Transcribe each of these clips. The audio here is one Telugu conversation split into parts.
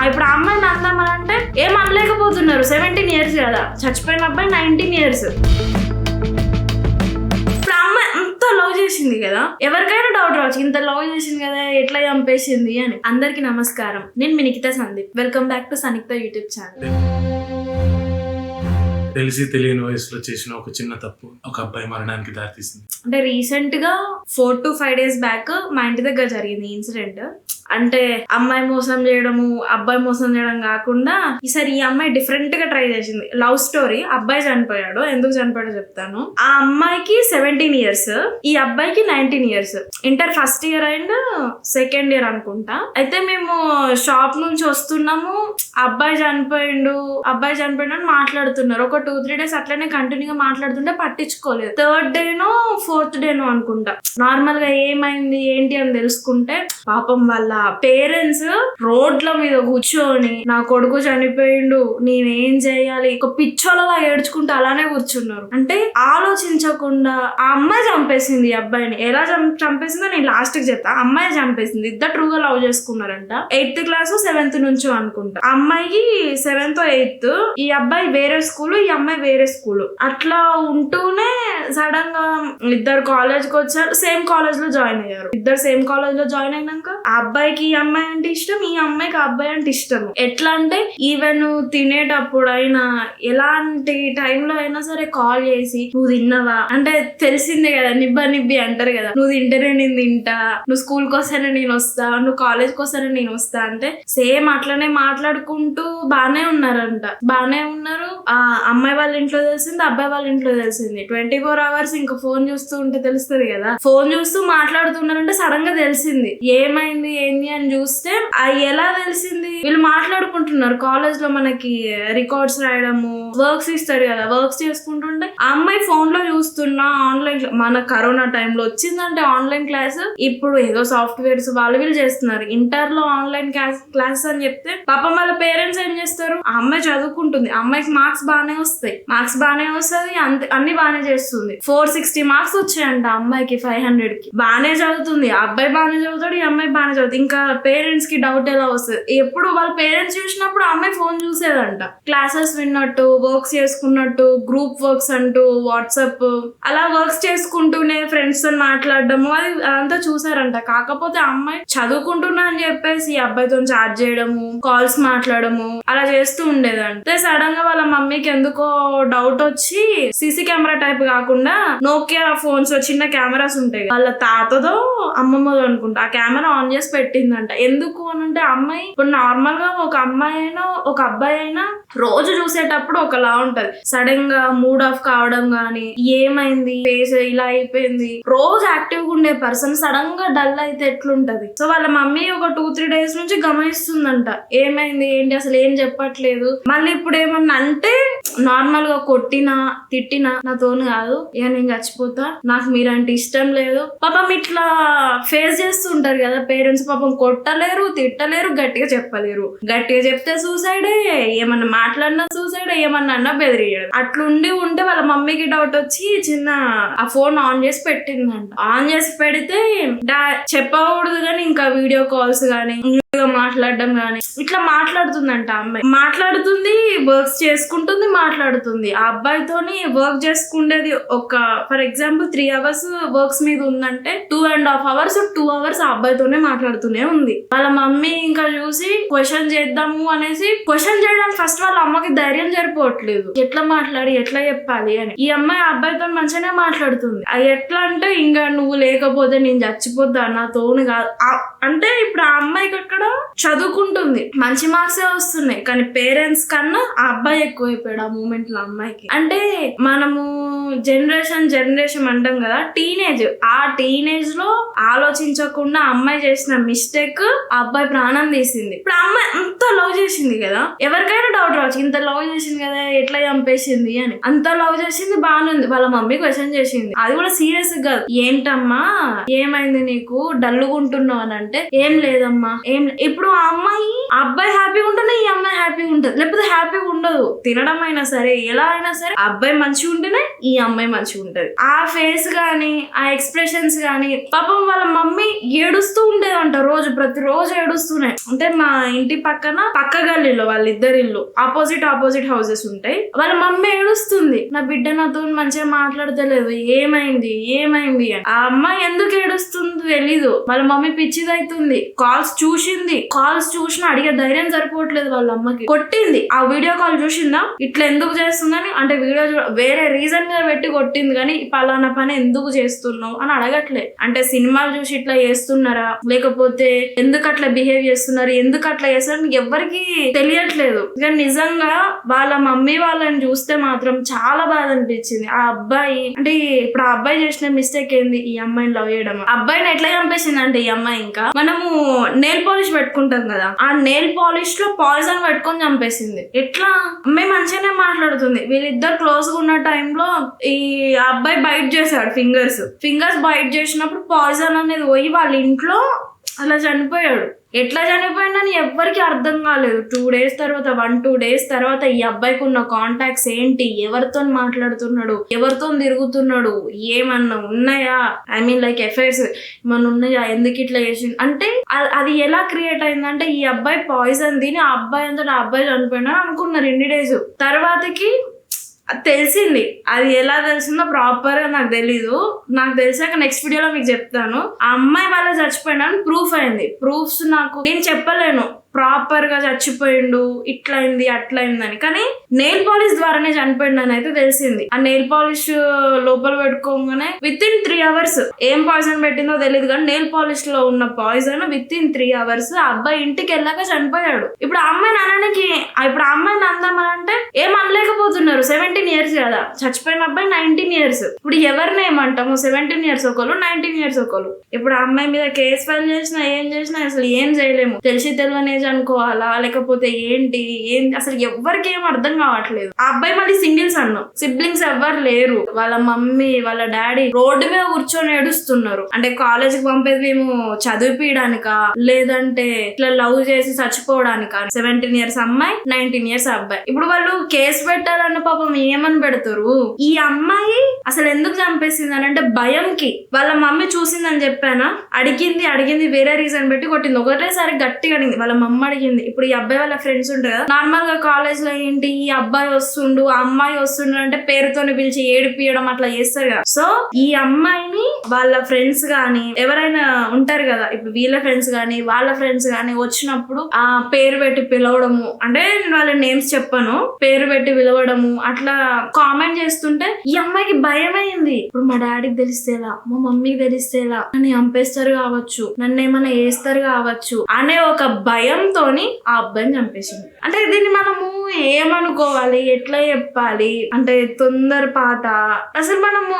ఇప్పుడు ఆ అమ్మాయిని అందామని అంటే ఏం అనలేకపోతున్నారు. 17 years కదా, చచ్చిపోయిన అబ్బాయి 19 years. ఇప్పుడు ఆ అమ్మాయి అంత లవ్ చేసింది కదా, ఎవరికైనా డౌట్ రావచ్చు, ఇంత లవ్ చేసింది కదా ఎట్లా చంపేసింది అని. అందరికి నమస్కారం, నేను మీ Nikhita Sandeep. Welcome back to Sanikta YouTube channel. తెలిసి తెలియని వయసులో చేసిన ఒక చిన్న తప్పు ఒక అబ్బాయి మరణానికి దారితీసింది. అంటే రీసెంట్ గా 4 to 5 days బ్యాక్ మా ఇంటి దగ్గర జరిగింది ఇన్సిడెంట్. అంటే అమ్మాయి మోసం చేయడము, అబ్బాయి మోసం చేయడం కాకుండా ఈసారి ఈ అమ్మాయి డిఫరెంట్ గా ట్రై చేసింది. Love story. అబ్బాయి చనిపోయాడు, ఎందుకు చనిపోయాడో చెప్తాను. ఆ అమ్మాయికి 17 years, ఈ అబ్బాయికి 19 years. Inter first year and second year అనుకుంటా. అయితే మేము షాప్ నుంచి వస్తున్నాము, అబ్బాయి చనిపోయిండు అని మాట్లాడుతున్నారు. ఒక 2-3 days అట్లనే కంటిన్యూగా మాట్లాడుతుంటే పట్టించుకోలేదు. 3rd డేనో 4th డేనో అనుకుంటా నార్మల్ గా ఏమైంది ఏంటి అని తెలుసుకుంటే, పాపం వాళ్ళ పేరెంట్స్ రోడ్ల మీద కూర్చొని నా కొడుకు చనిపోయిండు నేనేం చేయాలి ఒక పిచ్చోళ్ళలా ఏడ్చుకుంటూ అలానే కూర్చున్నారు. అంటే ఆలోచించకుండా ఆ అమ్మాయి చంపేసింది ఈ అబ్బాయిని. ఎలా చంపేసిందో నేను లాస్ట్ కి చెప్తా. అమ్మాయి చంపేసింది. ఇద్దరు ట్రూగా లవ్ చేసుకున్నారంట. 8th class 7th నుంచో అనుకుంటా. అమ్మాయికి 7th or 8th, ఈ అబ్బాయి వేరే స్కూల్, ఈ అమ్మాయి వేరే స్కూల్. అట్లా ఉంటూనే సడన్ గా ఇద్దరు కాలేజ్ కి వచ్చారు, సేమ్ కాలేజ్ లో జాయిన్ అయ్యారు. ఇద్దరు సేమ్ కాలేజ్ లో జాయిన్ అయినాక ఆ అబ్బాయికి ఈ అమ్మాయి అంటే ఇష్టం, ఈ అమ్మాయికి ఆ అబ్బాయి అంటే ఇష్టం. ఎట్లా అంటే ఈవెన్ తినేటప్పుడు అయినా ఎలాంటి టైంలో అయినా సరే కాల్ చేసి నువ్వు తిన్నావా అంటే తెలిసిందే కదా, నిబ్బి అంటారు కదా, నువ్వు తింటేనే నేను తింటా, నువ్వు స్కూల్ కి వస్తేనే నేను వస్తా, నువ్వు కాలేజ్ కి వస్తేనే నేను వస్తా అంటే సేమ్ అట్లనే మాట్లాడుకుంటూ బానే ఉన్నారంట. బానే ఉన్నారు. ఆ అమ్మాయి వాళ్ళ ఇంట్లో తెలిసింది, అబ్బాయి వాళ్ళ ఇంట్లో తెలిసింది. 24 hours ఇంకా ఫోన్ చూస్తూ ఉంటే తెలుస్తుంది కదా. ఫోన్ చూస్తూ మాట్లాడుతున్నారంటే సడన్ గా తెలిసింది. ఏమైంది ఏంది అని చూస్తే ఎలా తెలిసింది, వీళ్ళు మాట్లాడుకుంటున్నారు. కాలేజ్ లో మనకి రికార్డ్స్ రాయడము, వర్క్స్ ఇస్తాడు కదా, వర్క్స్ చేసుకుంటుంటే ఆ అమ్మాయి ఫోన్ లో చూస్తున్నా. ఆన్లైన్ మన కరోనా టైంలో వచ్చిందంటే ఆన్లైన్ క్లాస్. ఇప్పుడు ఏదో సాఫ్ట్వేర్స్ వాళ్ళు వీళ్ళు చేస్తున్నారు. ఇంటర్ లో ఆన్లైన్ క్లాసెస్ అని చెప్తే పాపం వాళ్ళ పేరెంట్స్ ఏం చేస్తారు, ఆ అమ్మాయి చదువుకుంటుంది, ఆ అమ్మాయికి మార్క్స్ బాగానే వస్తాయి, అన్ని బాగానే చేస్తుంది. 460 marks వచ్చాయంట ఆ అమ్మాయికి 500 కి. బాగానే చదువుతుంది, ఆ అబ్బాయి బాగానే చదువుతాడు, ఈ అమ్మాయి బాగానే చదువుతుంది. ఇంకా పేరెంట్స్ కి డౌట్ ఎలా వస్తుంది, ఎప్పుడు వాళ్ళ పేరెంట్స్ చూసినప్పుడు అమ్మాయి ఫోన్ చూసేదంట. క్లాసెస్ విన్నట్టు, వర్క్స్ చేసుకున్నట్టు, గ్రూప్ వర్క్స్ అంటూ వాట్సాప్ అలా వర్క్స్ చేసుకుంటూనే ఫ్రెండ్స్ తో మాట్లాడడము అదంతా చూసారంట. కాకపోతే ఆ అమ్మాయి చదువుకుంటున్నా అని చెప్పేసి ఈ అబ్బాయితో చాట్ చేయడము, కాల్స్ మాట్లాడము అలా చేస్తూ ఉండేదంట. సడన్ గా వాళ్ళ మమ్మీకి ఎందుకో డౌట్ వచ్చి సీసీ కెమెరా టైప్ కాకుండా నోకియా ఫోన్స్ చిన్న కెమెరాస్ ఉంటాయి, వాళ్ళ తాతదో అమ్మమ్మదో అనుకుంటా, ఆ కెమెరా ఆన్ చేసి పెట్టిందంట. ఎందుకు అని అంటే అమ్మాయి ఇప్పుడు నార్మల్ గా ఒక అమ్మాయి అయినా ఒక అబ్బాయి అయినా రోజు చూసేటప్పుడు ఒకలా ఉంటది. సడన్ గా మూడ్ ఆఫ్ కావడం గానీ, ఏమైంది ఫేస్ ఇలా అయిపోయింది, రోజు యాక్టివ్ గా ఉండే పర్సన్ సడన్ గా డల్ అయితే ఎట్లుంటది. సో వాళ్ళ మమ్మీ ఒక 2-3 days నుంచి గమనిస్తుందంట, ఏమైంది ఏంటి అసలు ఏం చెప్పట్లేదు. మళ్ళీ ఇప్పుడు ఏమన్నా అంటే నార్మల్ గా కొట్టినా తిట్టినా నాతోని కాదు, ఇక నేను చచ్చిపోతా, నాకు మీరంటే ఇష్టం లేదు. పాపం ఇట్లా ఫేస్ చేస్తుంటారు కదా పేరెంట్స్. పాపం కొట్టలేరు, తిట్టలేరు, గట్టిగా చెప్పలేరు. గట్టిగా చెప్తే సూసైడే, ఏమన్నా మాట్లాడినా సూసైడ్, ఏమన్నా అన్నా బెదిరియడం. అట్లుండి ఉంటే వాళ్ళ మమ్మీకి డౌట్ వచ్చి చిన్న ఆ ఫోన్ ఆన్ చేసి పెట్టిందంట. ఆన్ చేసి పెడితే చెప్పకూడదు కానీ ఇంకా వీడియో కాల్స్ గానీ మాట్లాడడం గానీ ఇట్లా మాట్లాడుతుందంట. అమ్మాయి మాట్లాడుతుంది, వర్క్స్ చేసుకుంటుంది, మాట్లాడుతుంది. ఆ అబ్బాయితోని వర్క్ చేసుకుండేది ఒక ఫర్ ఎగ్జాంపుల్ 3 hours వర్క్స్ మీద ఉందంటే 2.5 hours 2 hours ఆ అబ్బాయితోనే మాట్లాడుతూనే ఉంది. వాళ్ళ మమ్మీ ఇంకా చూసి క్వశ్చన్ చేద్దాము అనేసి క్వశ్చన్ చేయడానికి ఫస్ట్ వాళ్ళ అమ్మకి ధైర్యం సరిపోవట్లేదు, ఎట్లా మాట్లాడి ఎట్లా చెప్పాలి అని. ఈ అమ్మాయి ఆ అబ్బాయితో మంచిగానే మాట్లాడుతుంది. అది ఎట్లా అంటే ఇంకా నువ్వు లేకపోతే నేను చచ్చిపోద్దా, నా తోను కాదు అంటే. ఇప్పుడు ఆ అమ్మాయికి అక్కడ చదువుకుంటుంది, మంచి మార్క్సే వస్తున్నాయి, కానీ పేరెంట్స్ కన్నా ఆ అబ్బాయి ఎక్కువైపోయాడు ఆ మూమెంట్ లో అమ్మాయికి. అంటే మనము జనరేషన్ అంటాం కదా, ఆ టీనేజ్ లో ఆలోచించకుండా అమ్మాయి చేసిన మిస్టేక్ ఆ అబ్బాయి ప్రాణం తీసింది. ఇప్పుడు అమ్మాయి అంత లవ్ చేసింది కదా, ఎవరికైనా డౌట్ రావచ్చు, ఇంత లవ్ చేసింది కదా ఎట్లా చంపేసింది అని. అంత లవ్ చేసింది బాగానే ఉంది. వాళ్ళ మమ్మీ క్వశ్చన్ చేసింది, అది కూడా సీరియస్ గా, ఏంటమ్మా ఏమైంది నీకు డల్లుగుంటున్నావు అని అంటే, ఏం లేదమ్మా ఏం. ఇప్పుడు ఆ అమ్మాయి ఆ అబ్బాయి హ్యాపీగా ఉంటేనే ఈ అమ్మాయి హ్యాపీగా ఉంటది, లేకపోతే హ్యాపీగా ఉండదు. తినడం అయినా సరే ఎలా అయినా సరే ఆ అబ్బాయి మంచిగా ఉంటేనే ఈ అమ్మాయి మంచిగా ఉంటది. ఆ ఫేస్ గానీ ఆ ఎక్స్ప్రెషన్స్ గానీ పాపం వాళ్ళ మమ్మీ ఏడుస్తూ ఉండేదంట రోజు, ప్రతిరోజు ఏడుస్తూనే. అంటే మా ఇంటి పక్కన పక్క గల్లీలో వాళ్ళిద్దరి ఇల్లు ఆపోజిట్ హౌసెస్ ఉంటాయి. వాళ్ళ మమ్మీ ఏడుస్తుంది, నా బిడ్డ నాతో మంచిగా మాట్లాడతలేదు, ఏమైంది అని. ఆ అమ్మాయి ఎందుకు ఏడుస్తుందో తెలీదు, వాళ్ళ మమ్మీ పిచ్చిదైతుంది. కాల్స్ చూసినా అడిగే ధైర్యం సరిపోవట్లేదు వాళ్ళ అమ్మకి. కొట్టింది, ఆ వీడియో కాల్ చూసిందా ఇట్లా ఎందుకు చేస్తుందని, అంటే వీడియో వేరే రీజన్ గా పెట్టి కొట్టింది కానీ పలానా పని ఎందుకు చేస్తున్నావు అని అడగట్లే. అంటే సినిమాలు చూసి ఇట్లా చేస్తున్నారా, లేకపోతే ఎందుకు అట్లా బిహేవ్ చేస్తున్నారు, ఎందుకు అట్లా చేస్తున్నారు ఎవరికి తెలియట్లేదు. ఇక నిజంగా వాళ్ళ మమ్మీ వాళ్ళని చూస్తే మాత్రం చాలా బాధ అనిపించింది. ఆ అబ్బాయి అంటే ఇప్పుడు ఆ అబ్బాయి చేసిన మిస్టేక్ ఏంది, ఈ అమ్మాయిని లవ్ చేయడం. అబ్బాయిని ఎట్లా చంపేసింది అంటే ఈ అమ్మాయి, ఇంకా మనము నెయిల్ పాలిష్ పెట్టుకుంటాం కదా, ఆ నెయిల్ పాలిష్ లో పాయిజన్ పెట్టుకొని చంపేసింది. ఎట్లా, అమ్మాయి మంచిగానే మాట్లాడుతుంది, వీళ్ళిద్దరు క్లోజ్ గా ఉన్న టైంలో ఈ అబ్బాయి బైట్ చేశాడు ఫింగర్స్ బైట్ చేసినప్పుడు పాయిజన్ అనేది పోయి వాళ్ళ ఇంట్లో అలా చనిపోయాడు. ఎట్లా చనిపోయిందని ఎవ్వరికి అర్థం కాలేదు. 2 days తర్వాత 1-2 days తర్వాత ఈ అబ్బాయికి ఉన్న కాంటాక్ట్స్ ఏంటి, ఎవరితో మాట్లాడుతున్నాడు, ఎవరితో తిరుగుతున్నాడు, ఏమన్నా ఉన్నాయా, ఐ మీన్ లైక్ ఎఫైర్స్ ఏమన్నా ఉన్నాయా, ఎందుకు ఇట్లా చేసి అంటే అది ఎలా క్రియేట్ అయిందంటే ఈ అబ్బాయి పాయిజన్ తిని ఆ అబ్బాయి అంతా ఆ అబ్బాయి చనిపోయినా అనుకున్నారు 2 days తర్వాతకి తెలిసింది. అది ఎలా తెలిసిందో ప్రాపర్ గా నాకు తెలీదు. నాకు తెలిసాక నెక్స్ట్ వీడియోలో మీకు చెప్తాను. ఆ అమ్మాయి వాళ్ళ చచ్చిపోయినా ప్రూఫ్ అయింది. ప్రూఫ్స్ నాకు నేను చెప్పలేను ప్రాపర్ గా చచ్చిపోయిండు ఇట్లయింది అట్లయిందని, కానీ నెయిల్ పాలిష్ ద్వారానే చనిపోయిండు అని అయితే తెలిసింది. ఆ నెయిల్ పాలిష్ లోపల పెట్టుకోగానే విత్-ఇన్ 3 hours ఏం పాయిజన్ పెట్టిందో తెలియదు కానీ నెయిల్ పాలిష్ లో ఉన్న పాయిజన్ విత్-ఇన్ 3 hours ఆ అబ్బాయి ఇంటికి వెళ్ళాక చనిపోయాడు. ఇప్పుడు ఆ అమ్మాయిని అనడానికి, ఇప్పుడు ఆ అమ్మాయిని అందామంటే ఏం అనలేకపోతున్నారు. 17 years కదా, చచ్చిపోయిన అబ్బాయి 19 years. ఇప్పుడు ఎవరిని ఏమంటాము, 17 years ఒకళ్ళు 19 years ఒకళ్ళు. ఇప్పుడు ఆ అమ్మాయి మీద కేసు ఫైల్ చేసినా ఏం చేసినా అసలు ఏం చేయలేము. తెలియని అనుకోవాలా లేకపోతే ఏంటి అసలు ఎవ్వరికి ఏం అర్థం కావట్లేదు. ఆ అబ్బాయి మళ్ళీ సింగిల్స్ అన్నాం, సిబ్లింగ్స్ ఎవ్వరు లేరు. వాళ్ళ మమ్మీ వాళ్ళ డాడీ రోడ్డు మీద కూర్చొని ఏడుస్తున్నారు. అంటే కాలేజ్ కి పంపేది మేము చదివిపీయడానికా లేదంటే ఇట్లా లవ్ చేసి చచ్చిపోవడానికా. 17 years అమ్మాయి 19 years అబ్బాయి. ఇప్పుడు వాళ్ళు కేసు పెట్టాలన్న పాపం ఏమని పెడతారు. ఈ అమ్మాయి అసలు ఎందుకు చంపేసింది అని అంటే భయంకి. వాళ్ళ మమ్మీ చూసిందని చెప్పానా, అడిగింది వేరే రీజన్ పెట్టి కొట్టింది. ఒకటేసారి గట్టిగా అడిగింది. వాళ్ళ మమ్మ అడిగింది. ఇప్పుడు ఈ అబ్బాయి వాళ్ళ ఫ్రెండ్స్ ఉంటారు కదా, నార్మల్ గా కాలేజ్ లో ఏంటి ఈ అబ్బాయి వస్తుండు ఆ అమ్మాయి వస్తుండు అంటే పేరుతోని పిలిచి ఏడిపియడం అట్లా చేస్తారు కదా. సో ఈ అమ్మాయిని వాళ్ళ ఫ్రెండ్స్ గాని ఎవరైనా ఉంటారు కదా, ఇప్పుడు వీళ్ళ ఫ్రెండ్స్ గాని వాళ్ళ ఫ్రెండ్స్ గాని వచ్చినప్పుడు ఆ పేరు పెట్టి పిలవడము, అంటే నేను వాళ్ళ నేమ్స్ చెప్పను, పేరు పెట్టి పిలవడము అట్లా కామెంట్ చేస్తుంటే ఈ అమ్మాయికి భయం అయింది. ఇప్పుడు మా డాడీకి తెలిస్తేలా, మా మమ్మీకి తెలిస్తేలా, నన్ను చంపేస్తారు కావచ్చు, నన్ను ఏమైనా వేస్తారు కావచ్చు అనే ఒక భయంతోని ఆ అబ్బాయిని చంపేసింది. అంటే దీన్ని మనము ఏమనుకోవాలి, ఎట్లా చెప్పాలి అంటే తొందరపాట, అసలు మనము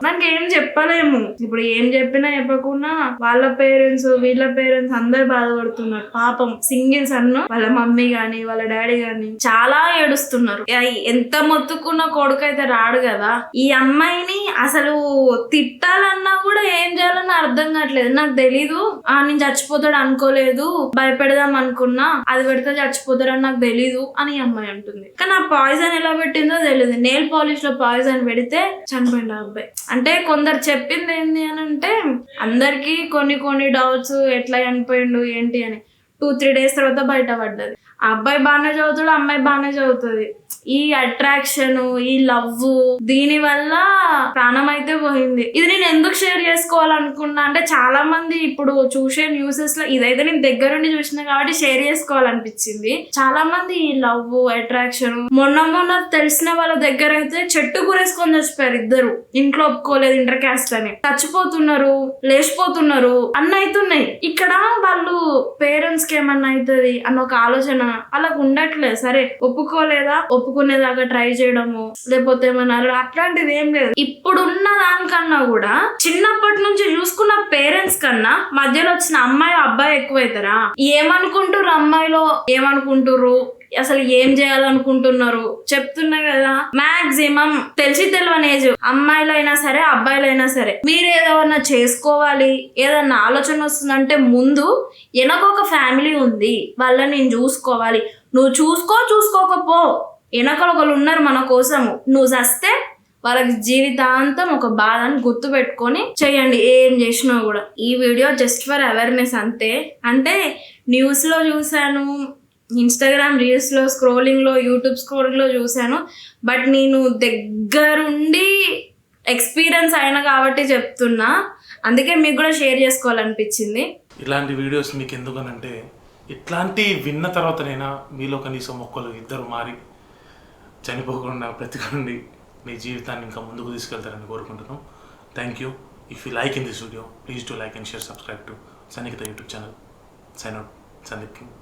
దానికి ఏం చెప్పలేము. ఇప్పుడు ఏం చెప్పినా చెప్పకుండా వాళ్ళ పేరెంట్స్ వీళ్ళ పేరెంట్స్ అందరు బాధపడుతున్నారు. పాపం సింగిల్స్ అన్న వాళ్ళ మమ్మీ గాని వాళ్ళ డాడీ గాని చాలా ఏడుస్తున్నారు. ఎంత మొత్తుకున్న కొడుకు అయితే రాడు కదా. ఈ అమ్మాయిని అసలు తిట్టాలన్నా కూడా ఏం చేయాలన్నా అర్థం కావట్లేదు. నాకు తెలీదు, నేను చచ్చిపోతాడు అనుకోలేదు, భయపెడదాం అనుకున్నా, అది పెడితే చచ్చిపోతారని నాకు తెలీదు అని అమ్మాయి అంటుంది. కానీ ఆ పాయిజన్ ఎలా పెట్టిందో తెలియదు. నెయిల్ పాలిష్ లో పాయిజన్ పెడితే చనిపోయింది ఆ అబ్బాయి. అంటే కొందరు చెప్పింది ఏంటి అని అంటే అందరికి కొన్ని డౌట్స్, ఎట్లా చనిపోయిండు ఏంటి అని. 2-3 days తర్వాత బయట పడ్డది. ఆ అబ్బాయి బాగానే చదువుతాడు, అమ్మాయి బాగానే చదువుతుంది. ఈ అట్రాక్షన్ ఈ లవ్ దీని వల్ల ప్రాణం అయితే పోయింది. ఇది నేను ఎందుకు షేర్ చేసుకోవాలనుకున్నా అంటే చాలా మంది ఇప్పుడు చూసే న్యూసెస్ లో ఇదైతే నేను దగ్గరుండి చూసిన కాబట్టి షేర్ చేసుకోవాలనిపించింది. చాలా మంది ఈ లవ్ అట్రాక్షన్ మొన్న తెలిసిన వాళ్ళ దగ్గర అయితే చెట్టు కూరేసుకొని చచ్చిపోయారు ఇద్దరు. ఇంట్లో ఒప్పుకోలేదు ఇంటర్ క్యాస్ట్ అని, చచ్చిపోతున్నారు, లేచిపోతున్నారు, అన్న అవుతున్నాయి. ఇక్కడ వాళ్ళు పేరెంట్స్ కి ఏమన్నా అవుతుంది అన్న ఒక ఆలోచన వాళ్ళకు ఉండట్లేదు. సరే ఒప్పుకోలేదా, ఒప్పుకునేదాకా ట్రై చేయడము లేకపోతే ఏమన్నారు అట్లాంటిది ఏం లేదు. ఇప్పుడున్న దానికన్నా కూడా చిన్నప్పటి నుంచి చూసుకున్న పేరెంట్స్ కన్నా మధ్యలో వచ్చిన అమ్మాయి అబ్బాయి ఎక్కువైతారా. ఏమనుకుంటారు అమ్మాయిలో, ఏమనుకుంటారు అసలు ఏం చేయాలనుకుంటున్నారు చెప్తున్నా కదా. మాక్సిమం తెలిసి తెలియని ఏజ్ అమ్మాయిలైనా సరే అబ్బాయిలైనా సరే మీరు ఏదైనా చేసుకోవాలి ఏదన్నా ఆలోచన వస్తుందంటే ముందు వెనక ఒక ఫ్యామిలీ ఉంది, వాళ్ళని నేను చూసుకోవాలి. నువ్వు చూసుకోకపో వెనకలు ఒకరు ఉన్నారు మన కోసము. నువ్వు చస్తే వాళ్ళకి జీవితాంతం ఒక బాధని గుర్తు పెట్టుకొని చేయండి ఏం చేసినా కూడా. ఈ వీడియో జస్ట్ ఫర్ అవేర్నెస్ అంతే. అంటే న్యూస్లో చూశాను, ఇన్స్టాగ్రామ్ రీల్స్లో స్క్రోలింగ్లో, యూట్యూబ్ స్క్రోలింగ్లో చూశాను. బట్ నేను దగ్గరుండి ఎక్స్పీరియన్స్ అయినా కాబట్టి చెప్తున్నా. అందుకే మీకు కూడా షేర్ చేసుకోవాలనిపించింది. ఇలాంటి వీడియోస్ మీకు ఎందుకనంటే ఇట్లాంటి విన్న తర్వాతనైనా మీలో కనీసం ఒక్కరు ఇద్దరు మారి చనిపోకుండా బ్రతికండి మీ జీవితాన్ని ఇంకా ముందుకు తీసుకెళ్తారని కోరుకుంటున్నాం. Thank you. If you like in this video please do like and share, subscribe to Sannihitha YouTube channel. Sign out, Sandeep king.